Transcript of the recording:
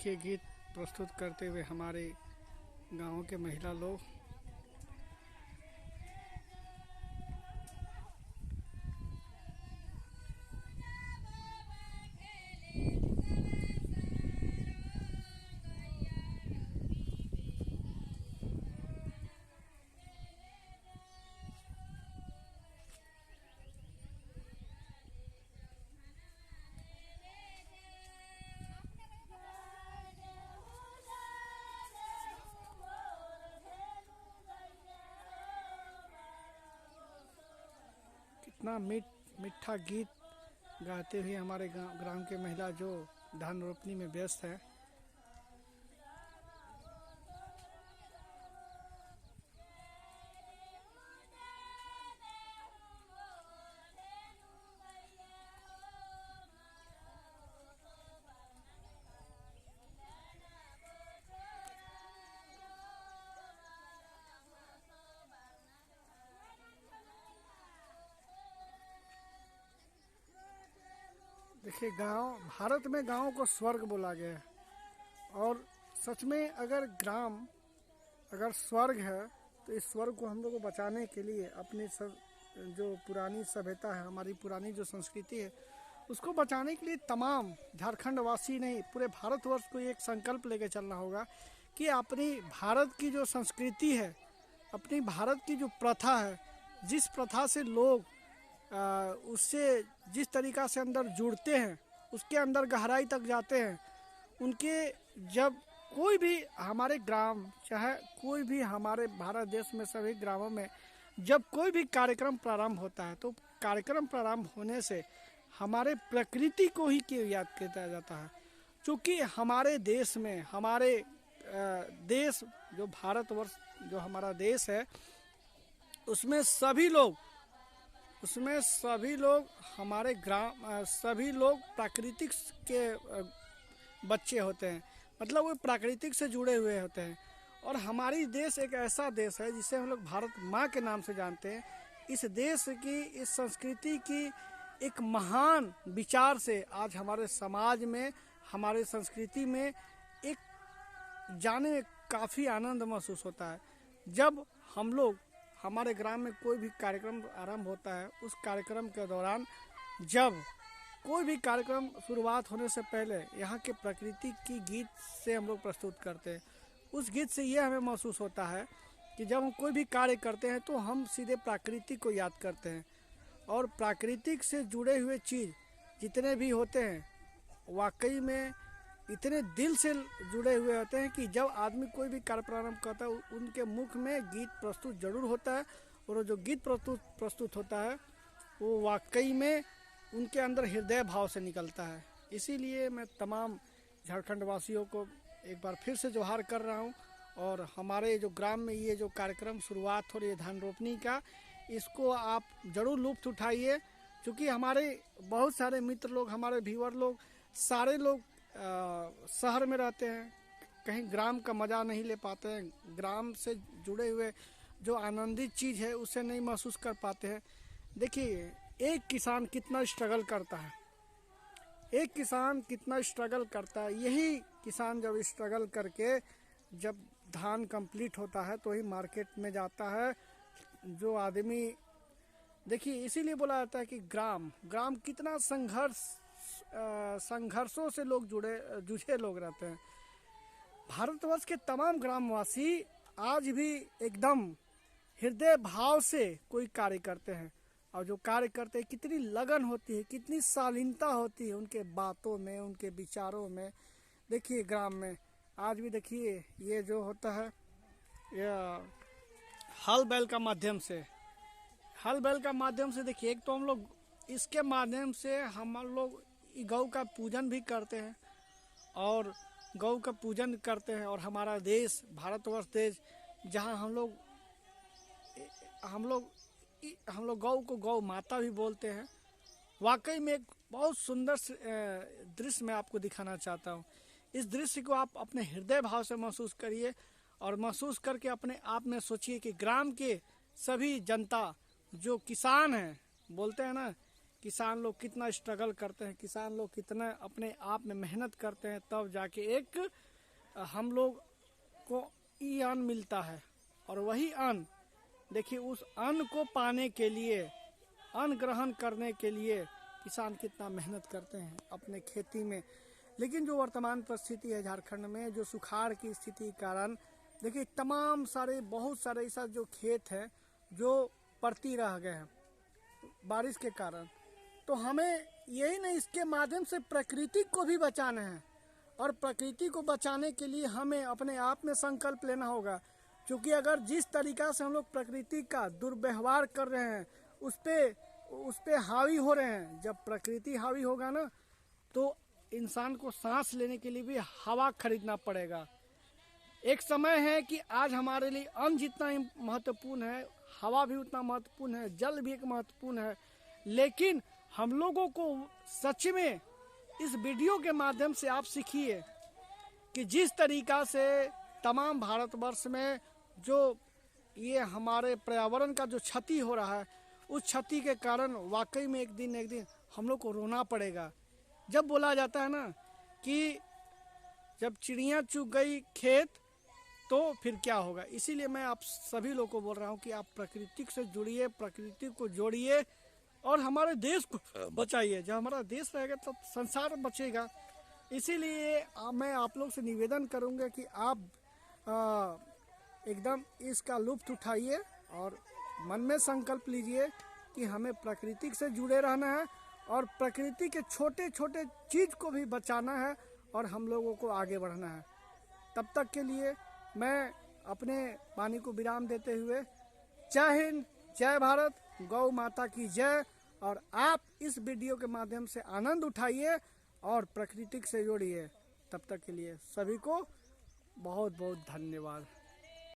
देखिए गीत प्रस्तुत करते हुए हमारे गांव के महिला लोग। कितना मीठा गीत गाते हुए हमारे ग्राम के महिला जो धान रोपनी में व्यस्त है। देखिए भारत में गांव को स्वर्ग बोला गया है और सच में अगर स्वर्ग है तो इस स्वर्ग को हम लोग को बचाने के लिए अपनी जो पुरानी सभ्यता है, हमारी पुरानी जो संस्कृति है, उसको बचाने के लिए तमाम झारखंड वासी नहीं पूरे भारतवर्ष को एक संकल्प लेके चलना होगा कि अपनी भारत की जो संस्कृति है, अपनी भारत की जो प्रथा है, जिस प्रथा से लोग उससे जिस तरीक़ा से अंदर जुड़ते हैं, उसके अंदर गहराई तक जाते हैं, उनके जब कोई भी हमारे ग्राम, चाहे कोई भी हमारे भारत देश में सभी ग्रामों में जब कोई भी कार्यक्रम प्रारंभ होता है तो कार्यक्रम प्रारंभ होने से हमारे प्रकृति को ही क्यों याद किया जाता है। क्योंकि हमारे देश में देश जो भारतवर्ष जो हमारा देश है, उसमें सभी लोग हमारे सभी लोग प्राकृतिक के बच्चे होते हैं, मतलब वो प्राकृतिक से जुड़े हुए होते हैं। और हमारी देश एक ऐसा देश है जिसे हम लोग भारत माँ के नाम से जानते हैं। इस देश की, इस संस्कृति की एक महान विचार से आज हमारे समाज में, हमारे संस्कृति में एक जाने में काफ़ी आनंद महसूस होता है। जब हम लोग हमारे ग्राम में कोई भी कार्यक्रम आरंभ होता है, उस कार्यक्रम के दौरान जब कोई भी कार्यक्रम शुरुआत होने से पहले यहाँ के प्रकृति की गीत से हम लोग प्रस्तुत करते हैं। उस गीत से ये हमें महसूस होता है कि जब हम कोई भी कार्य करते हैं तो हम सीधे प्रकृति को याद करते हैं। और प्राकृतिक से जुड़े हुए चीज़ जितने भी होते हैं वाकई में इतने दिल से जुड़े हुए होते हैं कि जब आदमी कोई भी कार्य प्रारंभ करता है उनके मुख में गीत प्रस्तुत जरूर होता है। और जो गीत प्रस्तुत होता है वो वाकई में उनके अंदर हृदय भाव से निकलता है। इसीलिए मैं तमाम झारखंड वासियों को एक बार फिर से जोहार कर रहा हूँ। और हमारे जो ग्राम में ये जो कार्यक्रम शुरुआत हो रही है धान रोपनी का, इसको आप ज़रूर लुत्फ़ उठाइए। क्योंकि हमारे बहुत सारे मित्र लोग, हमारे व्यूअर लोग, सारे लोग शहर में रहते हैं, कहीं ग्राम का मज़ा नहीं ले पाते हैं, ग्राम से जुड़े हुए जो आनंदित चीज़ है उसे नहीं महसूस कर पाते हैं। देखिए एक किसान कितना स्ट्रगल करता है, यही किसान जब स्ट्रगल करके जब धान कंप्लीट होता है तो ही मार्केट में जाता है। जो आदमी, देखिए इसीलिए बोला जाता है कि ग्राम कितना संघर्षों से लोग जुझे लोग रहते हैं। भारतवर्ष के तमाम ग्रामवासी आज भी एकदम हृदय भाव से कोई कार्य करते हैं। और जो कार्य करते हैं कितनी लगन होती है, कितनी शालीनता होती है उनके बातों में, उनके विचारों में। देखिए ग्राम में आज भी देखिए ये जो होता है हल बैल का माध्यम से देखिए, एक तो हम लोग इसके माध्यम से हम लोग गौ का पूजन भी करते हैं और हमारा देश भारतवर्ष देश, जहां हम लोग गौ को गौ माता भी बोलते हैं। वाकई में एक बहुत सुंदर दृश्य मैं आपको दिखाना चाहता हूँ। इस दृश्य को आप अपने हृदय भाव से महसूस करिए और महसूस करके अपने आप में सोचिए कि ग्राम के सभी जनता जो किसान हैं, बोलते हैं ना किसान लोग कितना स्ट्रगल करते हैं, किसान लोग कितना अपने आप में मेहनत करते हैं, तब जाके एक हम लोग को ये अन्न मिलता है। और वही अन्न, देखिए उस अन्न को पाने के लिए, अन्न ग्रहण करने के लिए किसान कितना मेहनत करते हैं अपने खेती में। लेकिन जो वर्तमान परिस्थिति है झारखंड में, जो सुखाड़ की स्थिति के कारण देखिए तमाम सारे, बहुत सारे ऐसा जो खेत है जो पड़ती रह गए हैं बारिश के कारण। तो हमें यही नहीं, इसके माध्यम से प्रकृति को भी बचाना है। और प्रकृति को बचाने के लिए हमें अपने आप में संकल्प लेना होगा, क्योंकि अगर जिस तरीका से हम लोग प्रकृति का दुर्व्यवहार कर रहे हैं, उस पे हावी हो रहे हैं। जब प्रकृति हावी होगा ना, तो इंसान को सांस लेने के लिए भी हवा खरीदना पड़ेगा। एक समय है कि आज हमारे लिए अन्न जितना ही महत्वपूर्ण है, हवा भी उतना महत्वपूर्ण है, जल भी एक महत्वपूर्ण है। लेकिन हम लोगों को सच में इस वीडियो के माध्यम से आप सीखिए कि जिस तरीका से तमाम भारतवर्ष में जो ये हमारे पर्यावरण का जो क्षति हो रहा है, उस क्षति के कारण वाकई में एक दिन हम लोग को रोना पड़ेगा। जब बोला जाता है ना कि जब चिड़िया चुग गई खेत तो फिर क्या होगा। इसीलिए मैं आप सभी लोगों को बोल रहा हूँ कि आप प्रकृति से जुड़िए, प्रकृति को जोड़िए और हमारे देश को बचाइए। जब हमारा देश रहेगा तो संसार बचेगा। इसीलिए मैं आप लोग से निवेदन करूँगा कि आप एकदम इसका लुत्फ़ उठाइए और मन में संकल्प लीजिए कि हमें प्रकृति से जुड़े रहना है और प्रकृति के छोटे छोटे चीज़ को भी बचाना है और हम लोगों को आगे बढ़ना है। तब तक के लिए मैं अपने वाणी को विराम देते हुए जय हिंद, जय भारत, गौ माता की जय। और आप इस वीडियो के माध्यम से आनंद उठाइए और प्रकृति से जोड़िए। तब तक के लिए सभी को बहुत बहुत धन्यवाद।